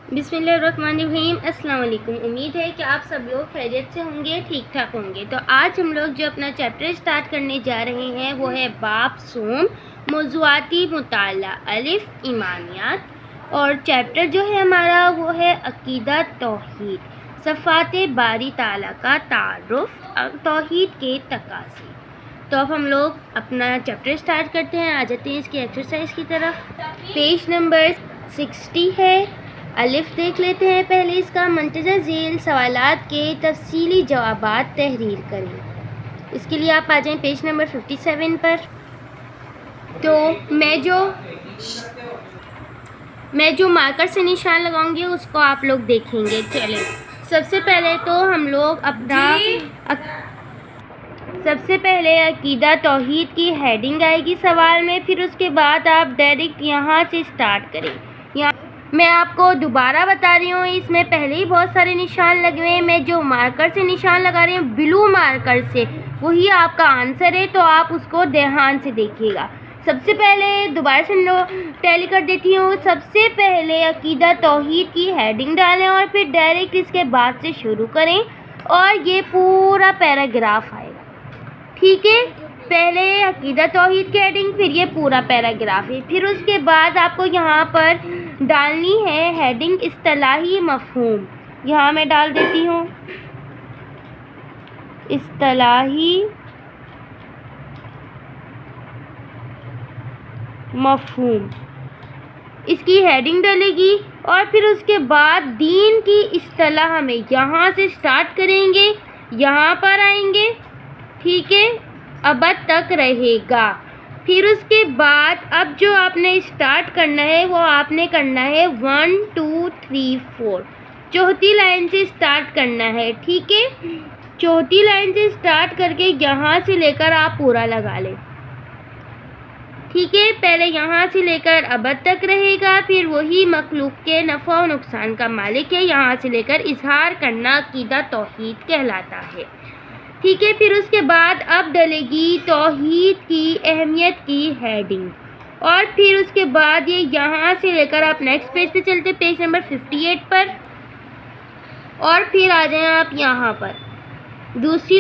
बिस्मिल्लाहिर्रहमानिर्रहीम। अस्सलाम वालेकुम। उम्मीद है कि आप सब लोग खैरियत से होंगे, ठीक ठाक होंगे। तो आज हम लोग जो अपना चैप्टर स्टार्ट करने जा रहे हैं वो है बाब सोम मौज़ूआती मुताला अलिफ ईमानियात, और चैप्टर जो है हमारा वो है अकीदा तौहीद, सफ़ात बारी ताला का तारुफ, तौहीद के तकाज़े। तो अब हम लोग अपना चैप्टर स्टार्ट करते हैं। आ जाते हैं इसकी एक्सरसाइज की तरफ। पेज नंबर 60 है। अलिफ देख लेते हैं पहले इसका। मंतज़ा झेल सवालात के तफसीली जवाबात तहरीर करें। इसके लिए आप आ जाएं पेज नंबर 57 पर। तो मैं जो मार्कर से निशान लगाऊंगी उसको आप लोग देखेंगे। चलें, सबसे पहले अकीदा तौहीद की हेडिंग आएगी सवाल में, फिर उसके बाद आप डायरेक्ट यहाँ से स्टार्ट करें। यहाँ मैं आपको दोबारा बता रही हूँ, इसमें पहले ही बहुत सारे निशान लगे हुए हैं। मैं जो मार्कर से निशान लगा रही हूँ ब्लू मार्कर से, वही आपका आंसर है, तो आप उसको ध्यान से देखिएगा। सबसे पहले दोबारा से टैली कर देती हूँ। सबसे पहले अकीदा तौहीद की हेडिंग डालें और फिर डायरेक्ट इसके बाद से शुरू करें और ये पूरा पैराग्राफ आएगा। ठीक है, पहले अकीदा तौहीद की हेडिंग, फिर ये पूरा पैराग्राफ है। फिर उसके बाद आपको यहाँ पर डालनी है हेडिंग इस्तिलाही मफ़हूम। यहाँ मैं डाल देती हूँ इस्तिलाही मफ़हूम, इसकी हेडिंग डलेगी। और फिर उसके बाद दीन की इस्तिलाह हमें यहाँ से स्टार्ट करेंगे, यहाँ पर आएंगे। ठीक है, अबद तक रहेगा। फिर उसके बाद अब जो आपने स्टार्ट करना है वो आपने करना है 1 2 3 4, चौथी लाइन से स्टार्ट करना है। ठीक है, चौथी लाइन से स्टार्ट करके यहाँ से लेकर आप पूरा लगा लें। ठीक है, पहले यहाँ से लेकर अबद तक रहेगा। फिर वही मखलूक के नफ़ा और नुकसान का मालिक है, यहाँ से लेकर इजहार करना अकीदा तौहीद कहलाता है। ठीक है, फिर उसके बाद अब डलेगी तौहीद की अहमियत की हेडिंग, और फिर उसके बाद ये यहाँ से लेकर आप नेक्स्ट पेज पे चलते, पेज नंबर 58 पर, और फिर आ जाएं आप यहाँ पर दूसरी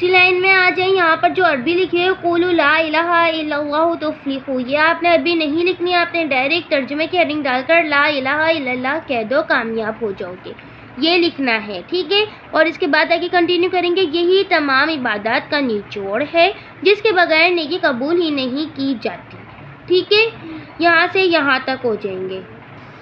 लाइन में आ जाएं। यहाँ पर जो अरबी लिखी है क़ुलू ला इलाहा इल्लल्लाहु तुफ़्लिहू, ये आपने अरबी नहीं लिखनी, आपने डायरेक्ट तर्जुमे की हेडिंग डालकर ला इलाहा इल्लल्लाह कह दो, कामयाब हो जाओगे, ये लिखना है। ठीक है, और इसके बाद आगे कंटिन्यू करेंगे। यही तमाम इबादत का निचोड़ है जिसके बगैर नेकी कबूल ही नहीं की जाती। ठीक है, यहाँ से यहाँ तक हो जाएंगे।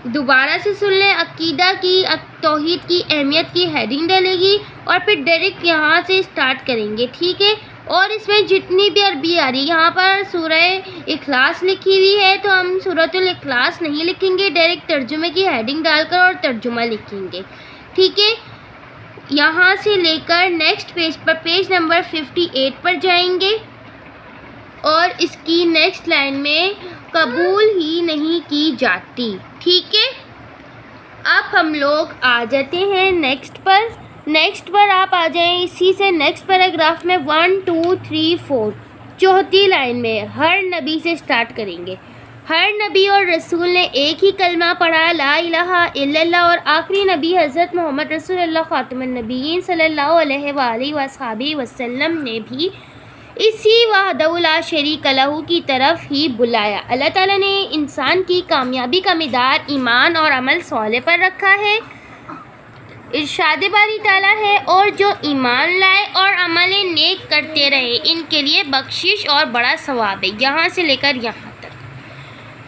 दोबारा से सुन लें। अकीदा की तौहीद की अहमियत की हेडिंग डलेगी और फिर डायरेक्ट यहाँ से स्टार्ट करेंगे। ठीक है, और इसमें जितनी भी अरबी आ रही है, यहाँ पर सूरह इखलास लिखी हुई है तो हम सूरतुल इखलास नहीं लिखेंगे, डायरेक्ट तर्जुमे की हेडिंग डालकर और तर्जुमा लिखेंगे। ठीक है, यहाँ से लेकर नेक्स्ट पेज पर, पेज नंबर 58 पर जाएंगे और इसकी नेक्स्ट लाइन में कबूल ही नहीं की जाती। ठीक है, अब हम लोग आ जाते हैं नेक्स्ट पर आप आ जाएं। इसी से नेक्स्ट पैराग्राफ में 1 2 3 4 चौथी लाइन में हर नबी से स्टार्ट करेंगे। हर नबी और रसूल ने एक ही कलमा पढ़ा, ला इलाहा इल्लल्लाह, और आखिरी नबी हज़रत मोहम्मद रसूलुल्लाह ख़ातमुन नबिय्यीन सल्लल्लाहु अलैहि वसल्लम ने भी इसी वहदहु ला शरीक लहू की तरफ ही बुलाया। अल्लाह ताला ने इंसान की कामयाबी का मिदार ईमान और अमल सौले पर रखा है। इरशाद बारी ताला है, और जो ईमान लाए और अमल नेक करते रहे इनके लिए बख्शिश और बड़ा सवाब है, यहाँ से लेकर यहाँ तक।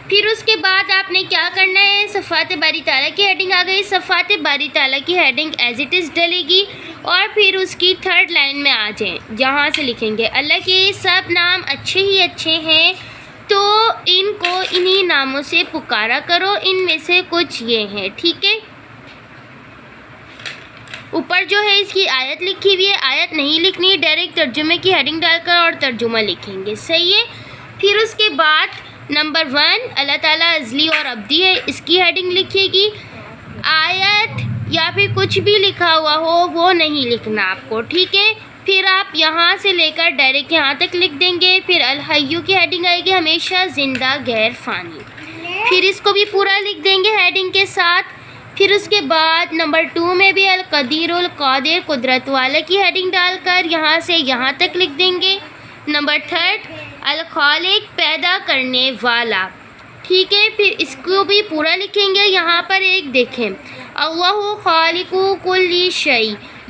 फिर उसके बाद आपने क्या करना है, सफ़ात बारी ताला की हेडिंग आ गई। सफ़ात बारी ताला की हेडिंग एज इट इज़ डलेगी और फिर उसकी थर्ड लाइन में आ जाएं। यहाँ से लिखेंगे अल्लाह के सब नाम अच्छे ही अच्छे हैं, तो इनको इन्हीं नामों से पुकारा करो, इनमें से कुछ ये हैं। ठीक है, ऊपर जो है इसकी आयत लिखी हुई है, आयत नहीं लिखनी है, डायरेक्ट तर्जुमे की हेडिंग डालकर और तर्जुमा लिखेंगे। सही है, फिर उसके बाद नंबर 1 अल्लाह ताला अज़ली और अब्दी है, इसकी हेडिंग लिखिएगी। आयत या फिर कुछ भी लिखा हुआ हो वो नहीं लिखना आपको। ठीक है, फिर आप यहाँ से लेकर डायरेक्ट यहाँ तक लिख देंगे। फिर अल हय्यू की हेडिंग आएगी, हमेशा ज़िंदा गैर फ़ानी। फिर इसको भी पूरा लिख देंगे हेडिंग के साथ। फिर उसके बाद नंबर 2 में भी अल कदीरुल कादिर कुदरत वाला की हेडिंग डालकर यहाँ से यहाँ तक लिख देंगे। नंबर 3 अल खालिक पैदा करने वाला, ठीक है। फिर इसको भी पूरा लिखेंगे। यहाँ पर एक देखें, अल्लाहु खालिकु कुल्ली शै,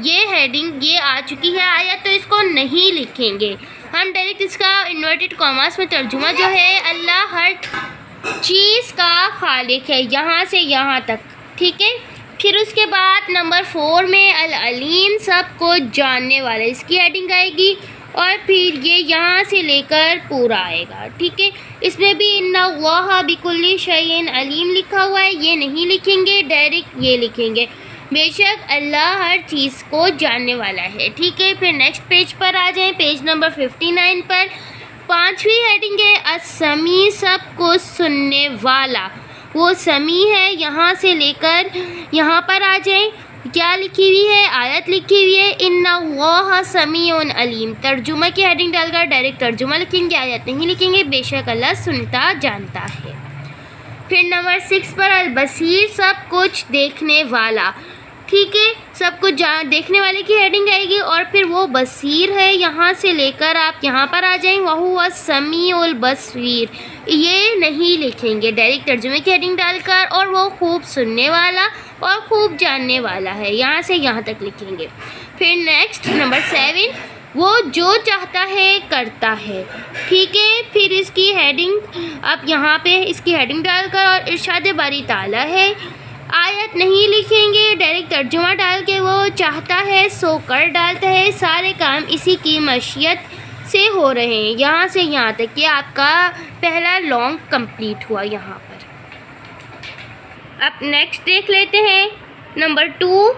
ये हेडिंग ये आ चुकी है आयत, तो इसको नहीं लिखेंगे हम, डायरेक्ट इसका इन्वर्टेड कॉमास में तर्जुमा जो है, अल्लाह हर चीज़ का खालिक है, यहाँ से यहाँ तक, ठीक है। फिर उसके बाद नंबर 4 में अल अलीम, सब को जानने वाला, इसकी हेडिंग आएगी। और फिर ये यहाँ से लेकर पूरा आएगा, ठीक है। इसमें भी इन्नल्लाह बिकुल्ली शैइन अलीम लिखा हुआ है, ये नहीं लिखेंगे, डायरेक्ट ये लिखेंगे, बेशक अल्लाह हर चीज़ को जानने वाला है, ठीक है। फिर नेक्स्ट पेज पर आ जाएं, पेज नंबर 59 पर 5वीं हेडिंग है अस्समी, सब को सुनने वाला, वो समी है। यहाँ से लेकर यहाँ पर आ जाएं, क्या लिखी हुई है, आयत लिखी हुई है इन्नल्लाह समीउन अलीम, तर्जुमा की हेडिंग डालकर डायरेक्ट तर्जुमा लिखेंगे, आयत नहीं लिखेंगे, बेशक अल्लाह सुनता जानता है। फिर नंबर 6 पर अल बसीर, सब कुछ देखने वाला, ठीक है, सब कुछ देखने वाले की हेडिंग आएगी। और फिर वो बसीर है, यहाँ से लेकर आप यहाँ पर आ जाएं, वहुवा समीउल बसीर, ये नहीं लिखेंगे, डायरेक्ट तर्जुमे की हेडिंग डालकर, और वो खूब सुनने वाला और खूब जानने वाला है, यहाँ से यहाँ तक लिखेंगे। फिर नेक्स्ट नंबर 7, वो जो चाहता है करता है, ठीक है। फिर इसकी हेडिंग आप यहाँ पे इसकी हेडिंग डालकर, और इरशाद बारी ताला है, आयत नहीं लिखेंगे, डायरेक्ट तर्जुमा डाल के, वो चाहता है सो कर डालता है, सारे काम इसी की मशीयत से हो रहे हैं, यहाँ से यहाँ तक। ये आपका पहला लॉन्ग कंप्लीट हुआ यहाँ पर। अब नेक्स्ट देख लेते हैं नंबर 2,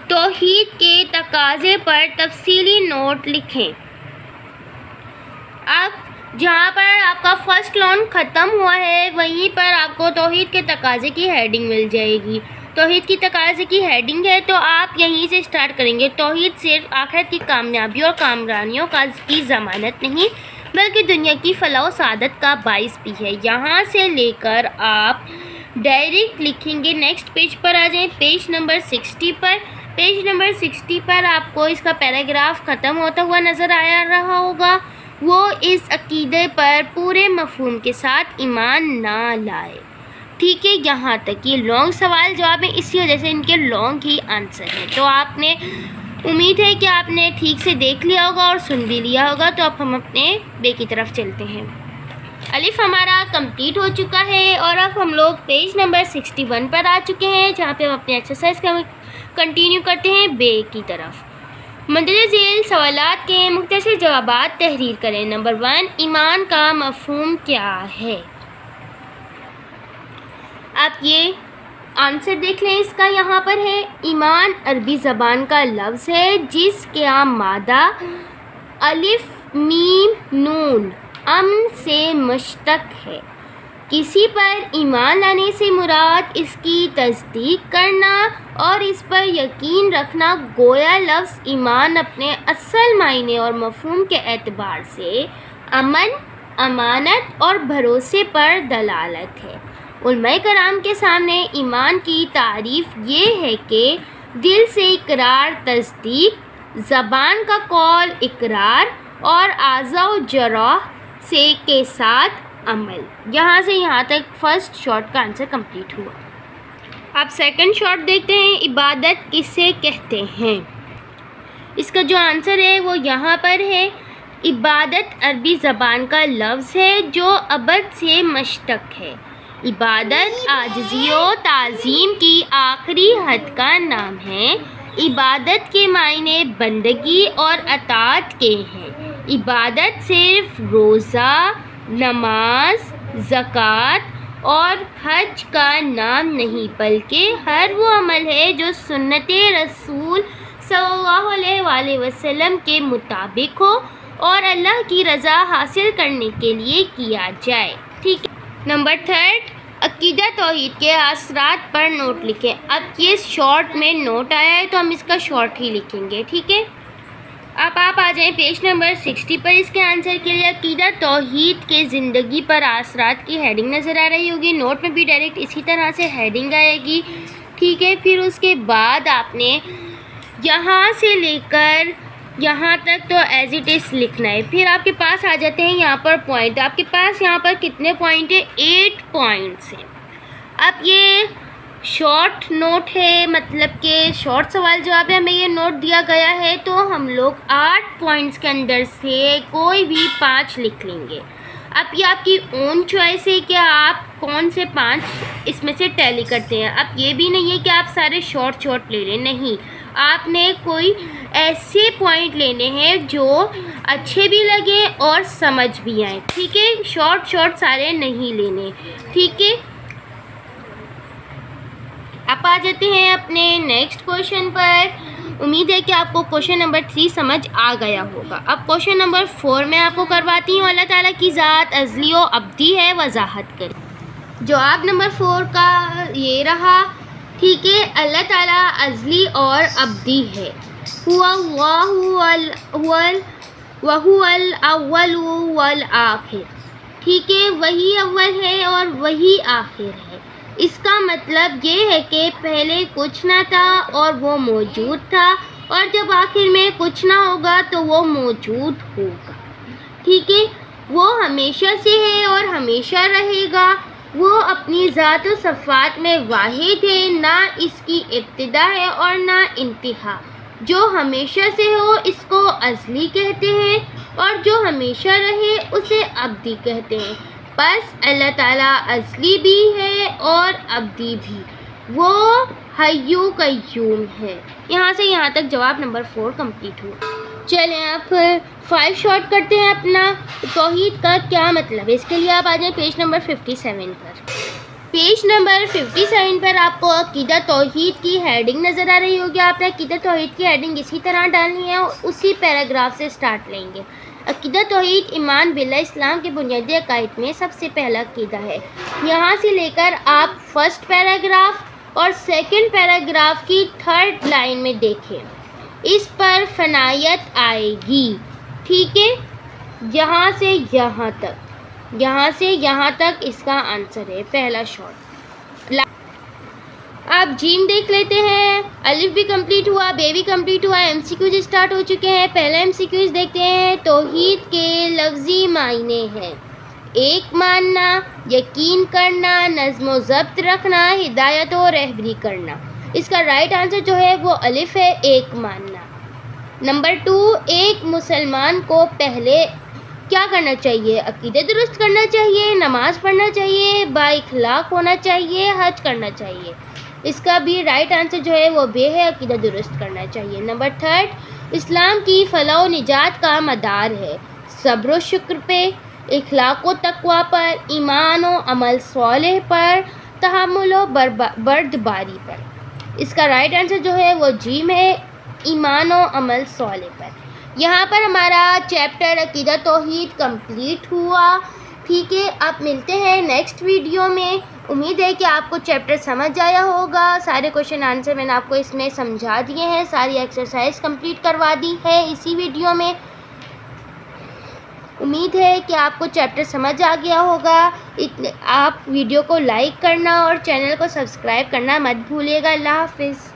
तौहीद के तकाज़े पर तफसीली नोट लिखें। अब जहाँ पर आपका फर्स्ट लॉन्ग ख़त्म हुआ है, वहीं पर आपको तौहीद के तकाज़े की हेडिंग मिल जाएगी। तौहीद की तकाज़े की हेडिंग है, तो आप यहीं से स्टार्ट करेंगे। तौहीद सिर्फ आखिरत की कामयाबी और कामरानियों की ज़मानत नहीं, बल्कि दुनिया की फलाह व सादत का बाइस भी है। यहाँ से लेकर आप डायरेक्ट लिखेंगे। नेक्स्ट पेज पर आ जाएं, पेज नंबर 60 पर। पेज नंबर 60 पर आपको इसका पैराग्राफ ख़त्म होता हुआ नज़र आ रहा होगा। वो इस अकीदे पर पूरे मफ़हूम के साथ ईमान ना लाए, ठीक है। यहाँ तक ये लॉन्ग सवाल जवाब है, इसी वजह से इनके लॉन्ग ही आंसर है। तो आपने उम्मीद है कि आपने ठीक से देख लिया होगा और सुन भी लिया होगा। तो अब हम अपने बे की तरफ चलते हैं। अलिफ हमारा कंप्लीट हो चुका है और अब हम लोग पेज नंबर 61 पर आ चुके हैं, जहाँ पे हम अपने एक्सरसाइज का कंटिन्यू करते हैं बे की तरफ। मदद झेल सवालात के मुख्तसर जवाबात तहरीर करें। नंबर 1, ईमान का मफ़हूम क्या है। आप ये आंसर देख लें, इसका यहाँ पर है। ईमान अरबी ज़बान का लफ्ज़ है जिसका मादा अलिफ मीम नून अमन से मुश्तक है। किसी पर ईमान लाने से मुराद इसकी तस्दीक करना और इस पर यकीन रखना, गोया लफ्ज़ ईमान अपने असल मायने और मफ़हूम के एतबार से अमन, अमानत और भरोसे पर दलालत है। उलमाए कराम के सामने ईमान की तारीफ़ ये है कि दिल से इकरार तस्दीक, ज़बान का कौल इकरार और आज़ा व जराह से के साथ अमल। यहाँ से यहाँ तक फर्स्ट शॉर्ट का आंसर कंप्लीट हुआ। अब सेकंड शॉर्ट देखते हैं, इबादत किसे कहते हैं। इसका जो आंसर है वो यहाँ पर है। इबादत अरबी ज़बान का लफ्ज़ है जो अबद से मुश्तक है। इबादत आजिज़ी व ताज़ीम की आखिरी हद का नाम है। इबादत के मायने बंदगी और अताअत के हैं। इबादत सिर्फ रोज़ा, नमाज, ज़कात और हज का नाम नहीं, बल्कि हर वो अमल है जो सुन्नते रसूल सल्लल्लाहु अलैहि वसल्लम के मुताबिक हो और अल्लाह की रज़ा हासिल करने के लिए किया जाए, ठीक है। नंबर 3, अकीदा तौहीद के असरात पर नोट लिखें। अब ये शॉर्ट में नोट आया है तो हम इसका शॉर्ट ही लिखेंगे, ठीक है। अब आप आ जाएं पेज नंबर 60 पर। इसके आंसर के लिए अकीदा तौहीद के ज़िंदगी पर आसरात की हेडिंग नज़र आ रही होगी। नोट में भी डायरेक्ट इसी तरह से हेडिंग आएगी, ठीक है। फिर उसके बाद आपने यहाँ से लेकर यहाँ तक तो एज इट इज़ लिखना है। फिर आपके पास आ जाते हैं यहाँ पर पॉइंट। आपके पास यहाँ पर कितने पॉइंट है? 8 पॉइंट्स हैं। अब ये शॉर्ट नोट है, मतलब कि शॉर्ट सवाल जवाब है, हमें ये नोट दिया गया है, तो हम लोग 8 पॉइंट्स के अंदर से कोई भी 5 लिख लेंगे। अब ये आपकी ओन चॉइस है कि आप कौन से 5 इसमें से टैली करते हैं। अब ये भी नहीं है कि आप सारे शॉर्ट ले लें, नहीं, आपने कोई ऐसे पॉइंट लेने हैं जो अच्छे भी लगे और समझ भी आए, ठीक है। शॉर्ट सारे नहीं लेने, ठीक है। अब आ जाते हैं अपने नेक्स्ट क्वेश्चन पर। उम्मीद है कि आपको क्वेश्चन नंबर 3 समझ आ गया होगा। अब क्वेश्चन नंबर 4 में आपको करवाती हूँ, अल्लाह ताला की ज़ात अज़ली व अब्दी है, वजाहत करें। जवाब नंबर 4 का ये रहा, ठीक है। अल्लाह ताला अज़ली और अब्दी है। वहुवल अव्वल वल आखिर, ठीक है। वही अव्वल है और वही आखिर है। इसका मतलब ये है कि पहले कुछ ना था और वो मौजूद था, और जब आखिर में कुछ ना होगा तो वो मौजूद होगा, ठीक है। वो हमेशा से है और हमेशा रहेगा। वो अपनी ज़ात व सिफ़ात में वाहिद है, ना इसकी इब्तिदा है और ना इंतहा। जो हमेशा से हो इसको अज़ली कहते हैं, और जो हमेशा रहे उसे अब्दी कहते हैं। बस अल्लाह ताला अज़ली भी है और अब्दी भी, वो हय्यु कय्यूम है। यहाँ से यहाँ तक जवाब नंबर 4 कंप्लीट हुआ। चलें अब 5 शॉर्ट करते हैं अपना। तौहीद का क्या मतलब है, इसके लिए आप आ जाएँ पेज नंबर 57 पर। पेज नंबर 57 पर आपको अकीदा तौहीद की हेडिंग नज़र आ रही होगी। आपने अकीदा तौहीद की हेडिंग इसी तरह डालनी है, उसी पैराग्राफ से स्टार्ट लेंगे। अकीदा तौहीद ईमान बिल्लाह इस्लाम के बुनियादी अकायद में सबसे पहला अकीदा है। यहाँ से लेकर आप फर्स्ट पैराग्राफ और सेकंड पैराग्राफ की 3rd लाइन में देखें, इस पर फनायत आएगी, ठीक है। यहाँ से यहाँ तक, यहाँ से यहाँ तक इसका आंसर है पहला शॉर्ट। आप जीम देख लेते हैं। अलिफ भी कंप्लीट हुआ, बे भी कंप्लीट हुआ, MCQs स्टार्ट हो चुके हैं। पहला MCQs देखते हैं। तौहीद के लफ्ज़ी मायने हैं एक मानना, यकीन करना, नज़्म व ज़ब्त रखना, हिदायत और रहबरी करना। इसका राइट आंसर जो है वो अलिफ है, एक मानना। नंबर 2, एक मुसलमान को पहले क्या करना चाहिए? अकीदे दुरुस्त करना चाहिए, नमाज़ पढ़ना चाहिए, बाइखलाक होना चाहिए, हज करना चाहिए। इसका भी राइट आंसर जो है वो बे है, अकीदा दुरुस्त करना चाहिए। नंबर 3, इस्लाम की फलाह व निजात का मदार है सब्र व शुक्र पे, इखलाक व तक़वा पर, ईमान व अमल सालेह पर, तहम्मुल व बर्दबारी पर। इसका राइट आंसर जो है वो जीम है, ईमान व अमल सालेह पर। यहाँ पर हमारा चैप्टर अकीदा तौहीद कंप्लीट हुआ, ठीक है। अब मिलते हैं नेक्स्ट वीडियो में। उम्मीद है कि आपको चैप्टर समझ आया होगा। सारे क्वेश्चन आंसर मैंने आपको इसमें समझा दिए हैं, सारी एक्सरसाइज कंप्लीट करवा दी है इसी वीडियो में। उम्मीद है कि आपको चैप्टर समझ आ गया होगा। आप वीडियो को लाइक करना और चैनल को सब्सक्राइब करना मत भूलिएगा। अल्लाह हाफ़िज़।